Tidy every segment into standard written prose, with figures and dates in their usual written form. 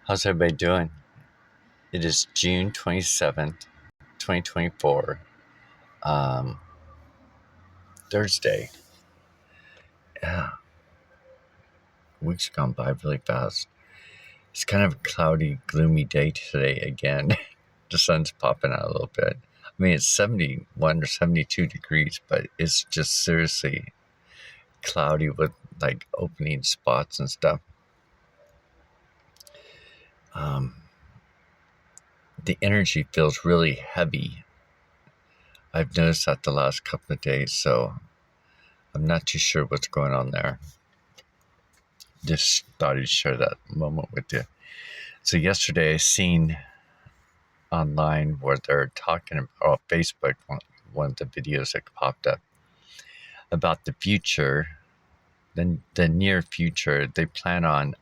How's everybody doing? It is June 27th, 2024, um, Thursday. Yeah, week's gone by really fast. It's kind of a cloudy, gloomy day today again. The sun's popping out a little bit. I mean, it's 71 or 72 degrees, but it's just seriously cloudy with like opening spots and stuff. The energy feels really heavy. I've noticed that the last couple of days, so I'm not too sure what's going on there. Just thought I'd share that moment with you. So yesterday I seen online where they're talking about Facebook, one of the videos that popped up about the future, the near future. They plan on,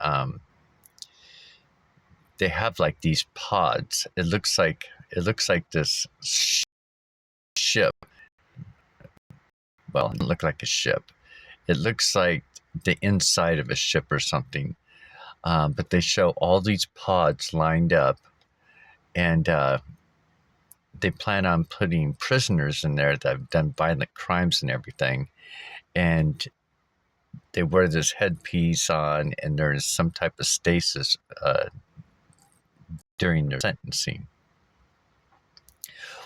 they have like these pods. It looks like this ship. Well, it doesn't look like a ship. It looks like the inside of a ship or something. But they show all these pods lined up, and they plan on putting prisoners in there that have done violent crimes and everything. And they wear this headpiece on, and there's some type of stasis during their sentencing.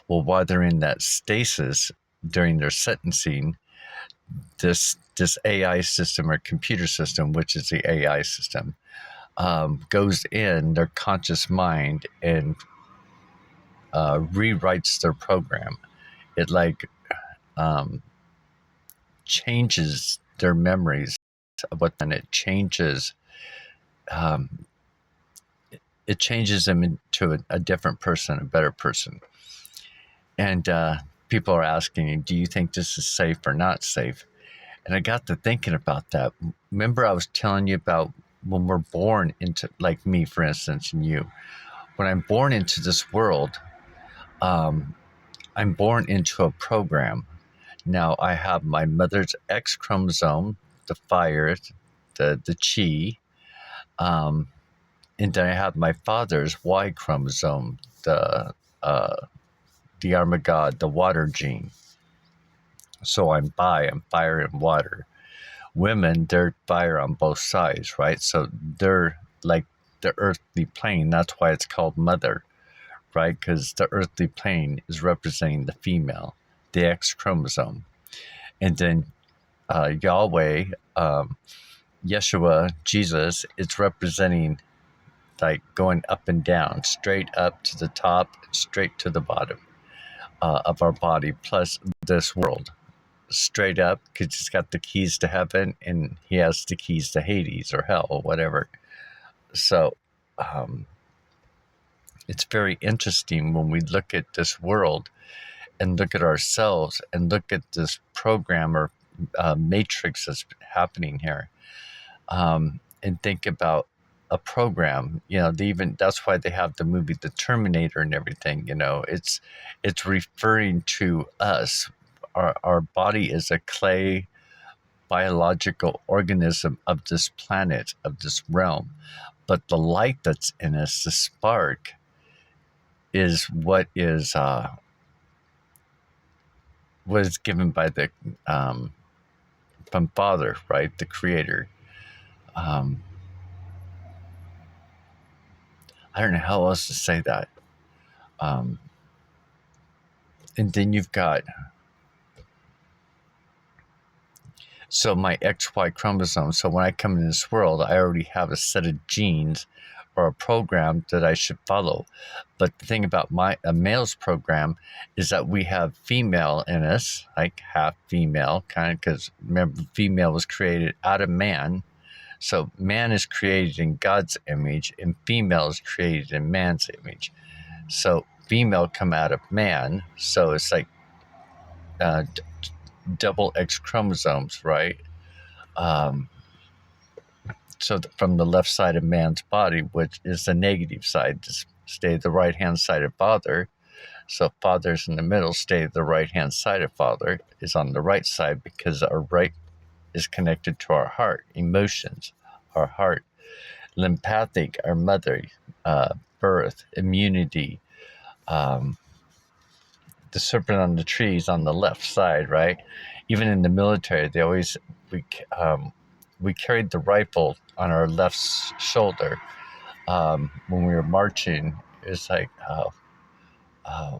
Well, while they're in that stasis during their sentencing, this AI system or computer system, which is the AI system, goes in their conscious mind and rewrites their program. It changes their memories of what, and it changes them into a different person, a better person. And people are asking, do you think this is safe or not safe? And I got to thinking about that. Remember, I was telling you about when we're born into, like me, for instance, and you. When I'm born into this world, I'm born into a program. Now, I have my mother's X chromosome, the fire, the chi, and then I have my father's Y chromosome, the Armagad, the water gene. So I'm fire and water. Women, they're fire on both sides, right? So they're like the earthly plane. That's why it's called mother, right? Because the earthly plane is representing the female, the X chromosome. And then Yahweh, Yeshua, Jesus, it's representing like going up and down, straight up to the top, straight to the bottom of our body, plus this world. Straight up, because he's got the keys to heaven and he has the keys to Hades or hell or whatever. So it's very interesting when we look at this world and look at ourselves and look at this program or matrix that's happening here, and think about a program. That's why they have the movie The Terminator and everything. It's referring to us. Our body is a clay biological organism of this planet, of this realm, but the light that's in us, the spark, is what is given by the from Father, right, the Creator. I don't know how else to say that. And then you've got, so my XY chromosome. So when I come in this world, I already have a set of genes or a program that I should follow. But the thing about a male's program is that we have female in us, like half female, kind of, because remember, female was created out of man. So man is created in God's image and female is created in man's image. So female come out of man. So it's like double X chromosomes, right? So from the left side of man's body, which is the negative side, to stay the right-hand side of Father. So Father's in the middle, stay the right-hand side of Father is on the right side, because our right is connected to our heart, emotions, our heart, lymphatic, our mother, birth, immunity, um, the serpent on the tree is on the left side, right? Even in the military, they always we we carried the rifle on our left shoulder when we were marching. It's like uh,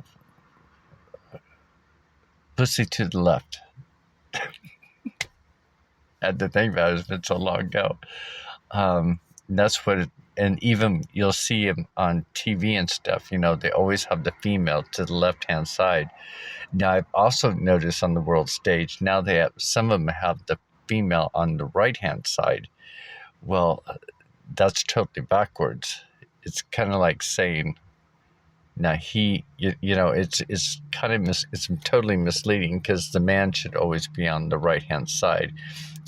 pussy to the left. I had to think about it. It's been so long ago. That's what it, and even you'll see them on TV and stuff, they always have the female to the left-hand side. Now, I've also noticed on the world stage, now they have, some of them have the female on the right-hand side. Well, that's totally backwards. It's kind of like saying, now it's kind of it's totally misleading, because the man should always be on the right-hand side.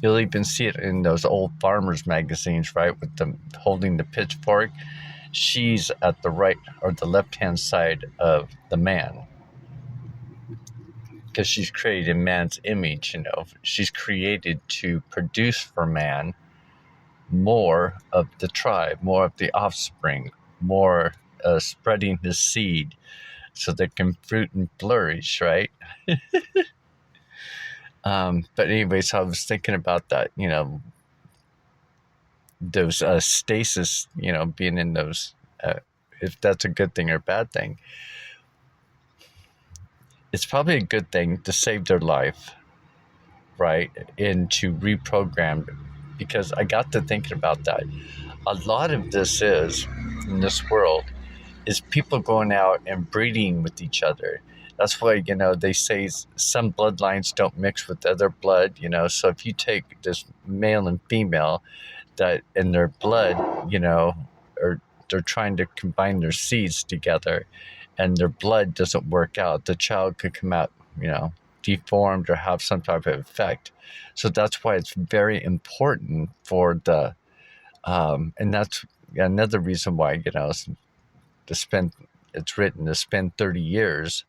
You'll even see it in those old farmers magazines, right, with them holding the pitchfork. She's at the right or the left-hand side of the man, because she's created in man's image. She's created to produce for man more of the tribe, more of the offspring, more spreading his seed so they can fruit and flourish, right? But anyway, so I was thinking about that, those stasis, being in those, if that's a good thing or bad thing. It's probably a good thing to save their life, right? And to reprogram, because I got to thinking about that. A lot of this is, in this world, is people going out and breeding with each other. That's why, they say some bloodlines don't mix with other blood, so if you take this male and female that in their blood, or they're trying to combine their seeds together and their blood doesn't work out, the child could come out, deformed or have some type of effect. So that's why it's very important for the, and that's another reason why, it's written to spend 30 years,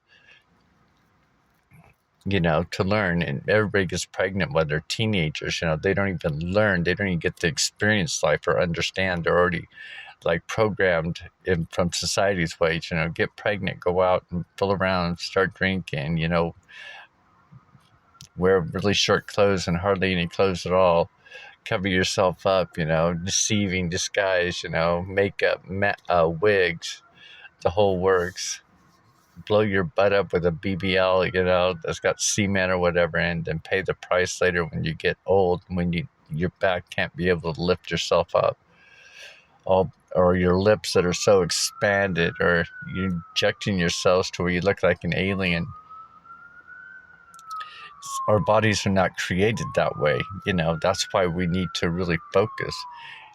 to learn. And everybody gets pregnant when they're teenagers, they don't even learn. They don't even get to experience life or understand. They're already like programmed from society's ways, get pregnant, go out and fool around, start drinking, wear really short clothes and hardly any clothes at all, cover yourself up, deceiving, disguise, makeup, wigs, the whole works. Blow your butt up with a BBL, that's got cement or whatever, and then pay the price later when you get old, when your back can't be able to lift yourself up. Or your lips that are so expanded, or you're injecting yourselves to where you look like an alien. Our bodies are not created that way. That's why we need to really focus.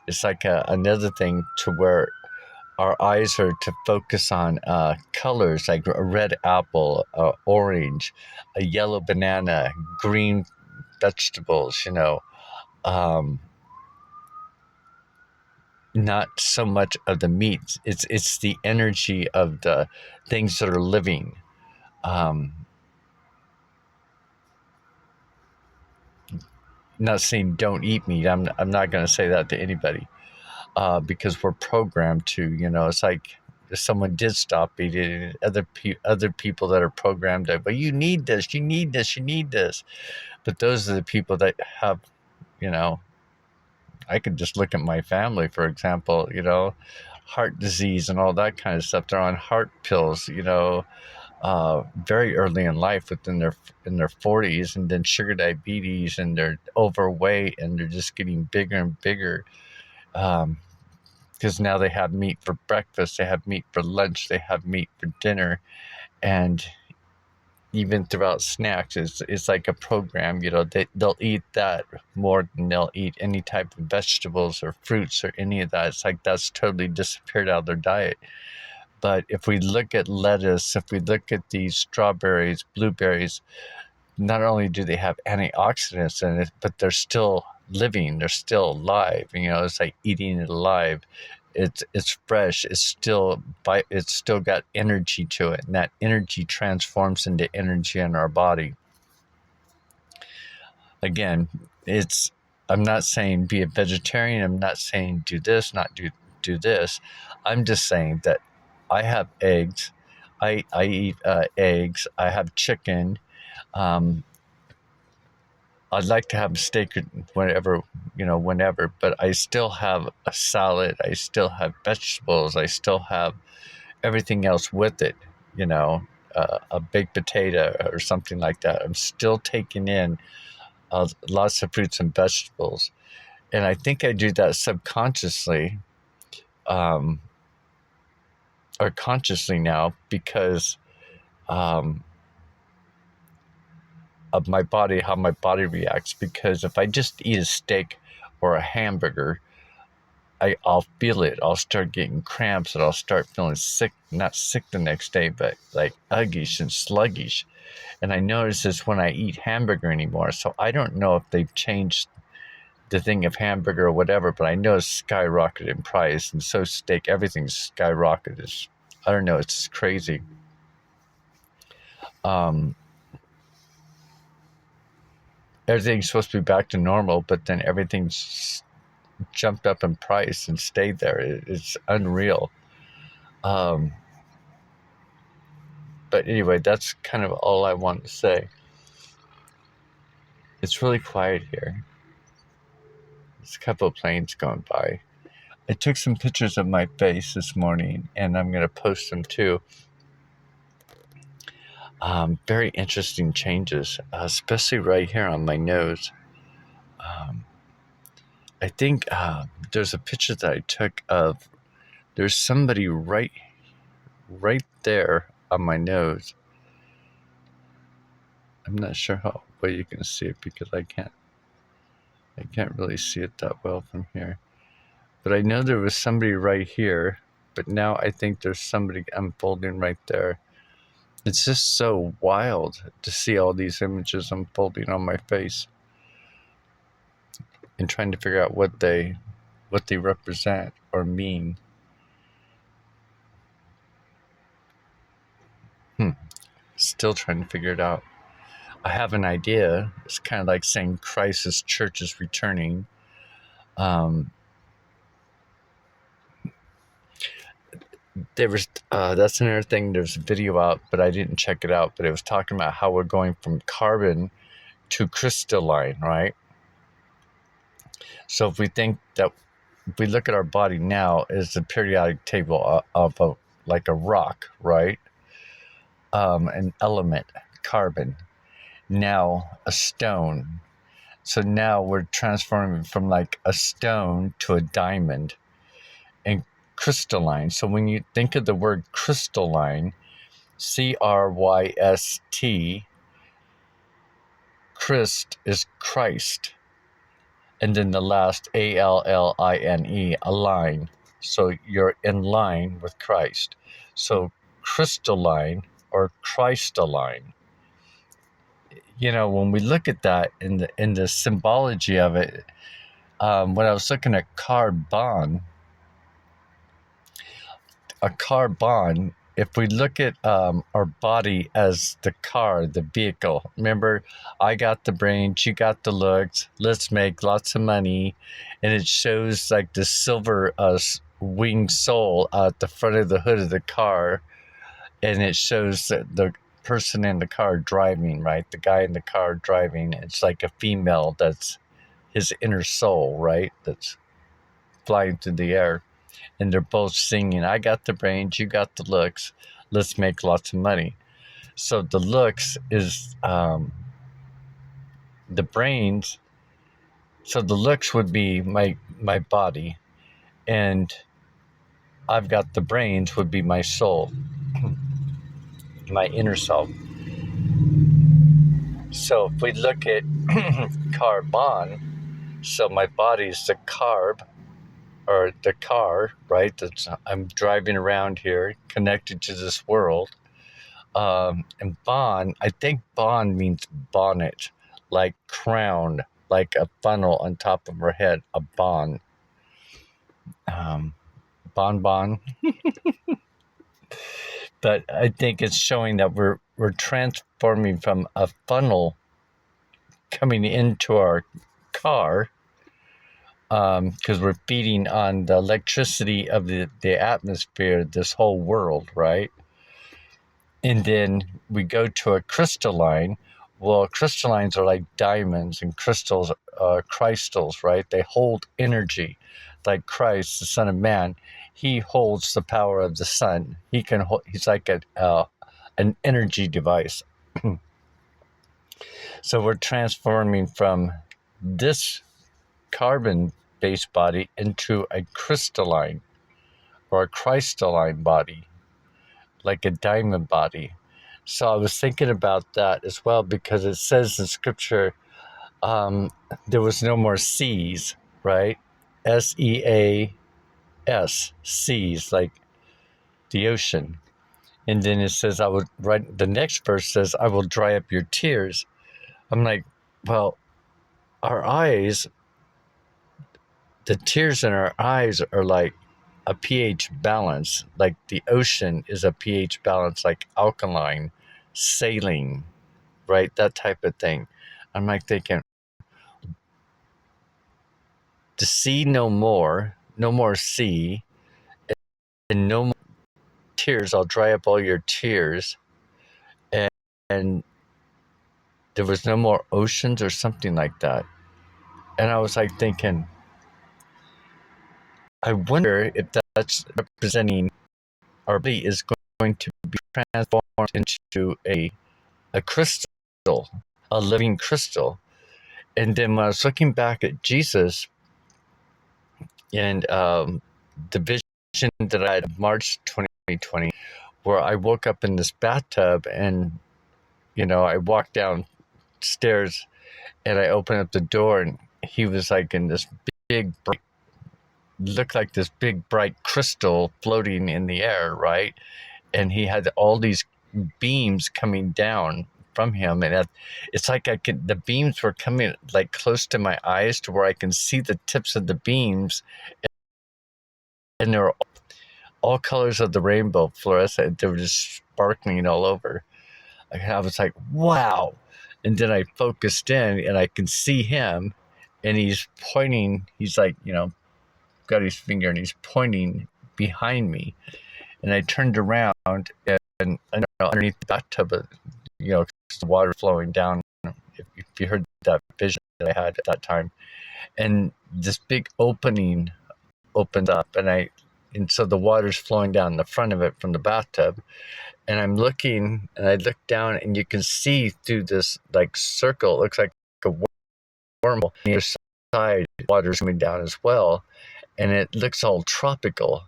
It's like another thing to where our eyes are to focus on colors, like a red apple, orange, a yellow banana, green vegetables, not so much of the meat. It's the energy of the things that are living. Not saying don't eat meat. I'm not going to say that to anybody, because we're programmed to. It's like if someone did stop eating, other people that are programmed that, but you need this, you need this, you need this. But those are the people that have, I could just look at my family, for example, heart disease and all that kind of stuff. They're on heart pills, very early in life, in their 40s, and then sugar diabetes, and they're overweight, and they're just getting bigger and bigger, because now they have meat for breakfast, they have meat for lunch, they have meat for dinner, and even throughout snacks, it's like a program. They'll eat that more than they'll eat any type of vegetables or fruits or any of that. It's like that's totally disappeared out of their diet. But if we look at lettuce, if we look at these strawberries, blueberries, not only do they have antioxidants in it, but they're still living, they're still alive. It's like eating it alive. It's fresh. It's still got energy to it, and that energy transforms into energy in our body. Again, it's I'm not saying be a vegetarian. I'm not saying do this, not do this. I'm just saying that I have eggs. I eat eggs. I have chicken. Um, I'd like to have steak whenever, whenever, but I still have a salad. I still have vegetables. I still have everything else with it, a baked potato or something like that. I'm still taking in lots of fruits and vegetables. And I think I do that subconsciously, um, or consciously now, because um, of my body, how my body reacts. Because if I just eat a steak or a hamburger, I'll feel it. I'll start getting cramps and I'll start feeling sick, not sick the next day, but like uggish and sluggish. And I notice this when I eat hamburger anymore. So I don't know if they've changed the thing of hamburger or whatever, but I know it's skyrocketed in price. And so steak, everything's skyrocketed. I don't know. It's crazy. Everything's supposed to be back to normal, but then everything's jumped up in price and stayed there. It's unreal. But anyway, that's kind of all I want to say. It's really quiet here. There's a couple of planes going by. I took some pictures of my face this morning, and I'm going to post them too. Very interesting changes, especially right here on my nose. I think there's a picture that I took of, there's somebody right there on my nose. I'm not sure how well you can see it because I can't really see it that well from here. But I know there was somebody right here, but now I think there's somebody unfolding right there. It's just so wild to see all these images unfolding on my face and trying to figure out what they represent or mean. Still trying to figure it out. I have an idea. It's kind of like saying Christ's church is returning. There was that's another thing. There's a video out, but I didn't check it out. But it was talking about how we're going from carbon to crystalline, right? So if we think that, if we look at our body now as the periodic table of like a rock, right? An element, carbon. Now a stone. So now we're transforming from like a stone to a diamond and crystalline. So when you think of the word crystalline, Cryst, Christ is Christ. And then the last ALLINE, align. So you're in line with Christ. So crystalline or Christaline. When we look at that in the symbology of it, when I was looking at carbon, if we look at our body as the car, the vehicle, remember, I got the brains, you got the looks, let's make lots of money. And it shows like the silver winged soul at the front of the hood of the car. And it shows that the person in the car driving, right? The guy in the car driving, it's like a female, that's his inner soul, right? That's flying through the air. And they're both singing, I got the brains, you got the looks, let's make lots of money. So the looks is the brains. So the looks would be my body, and I've got the brains would be my soul, my inner self. So if we look at carbon, so my body's the carb, or the car, right? I'm driving around here, connected to this world. And bon, I think bon means bonnet, like crown, like a funnel on top of her head, a bon. Bon. But I think it's showing that we're transforming from a funnel coming into our car because we're feeding on the electricity of the atmosphere, this whole world, right? And then we go to a crystalline. Well, crystallines are like diamonds, and crystals are crystals, right? They hold energy. Like Christ, the Son of Man, he holds the power of the sun. He can. He's like an energy device. So we're transforming from this carbon-based body into a crystalline or a crystalline body, like a diamond body. So I was thinking about that as well, because it says in scripture, there was no more seas, right? SEAS, seas, like the ocean. And then it says, I would write, the next verse says, I will dry up your tears. I'm like, well, our eyes, the tears in our eyes are like a pH balance, like the ocean is a pH balance, like alkaline, saline, right? That type of thing. I'm like thinking, to see no more sea, and no more tears. I'll dry up all your tears. And there was no more oceans or something like that. And I was like thinking, I wonder if that's representing our body is going to be transformed into a crystal, a living crystal. And then when I was looking back at Jesus and the vision that I had March 2020, where I woke up in this bathtub and, I walked downstairs and I opened up the door and he was like in this big, looked like this big bright crystal floating in the air, right? And he had all these beams coming down from him, and it's like the beams were coming like close to my eyes to where I can see the tips of the beams, and they were all colors of the rainbow, fluorescent. They were just sparkling all over. I was like, wow. And then I focused in and I can see him, and he's pointing. He's like, got his finger and he's pointing behind me. And I turned around and underneath the bathtub, the water flowing down. If you heard that vision that I had at that time, and this big opening opened up, and so the water's flowing down the front of it from the bathtub, and I'm looking, and I look down, and you can see through this like circle. It looks like a wormhole. On the other side, water's coming down as well, and it looks all tropical.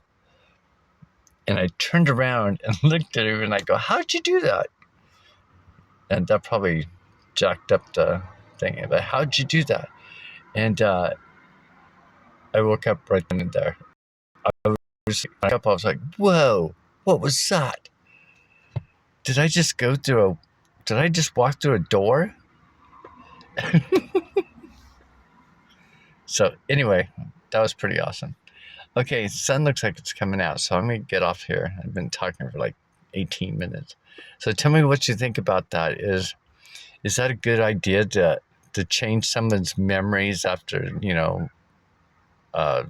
And I turned around and looked at him, and I go, "How'd you do that?" And that probably jacked up the thing. But how'd you do that? And I woke up right then and there. I was like, "Whoa, what was that? Did I just walk through a door?" So anyway, that was pretty awesome. Okay, sun looks like it's coming out, so I'm going to get off here. I've been talking for like 18 minutes. So tell me what you think about that. Is that a good idea to change someone's memories after,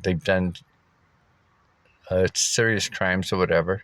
they've done serious crimes or whatever?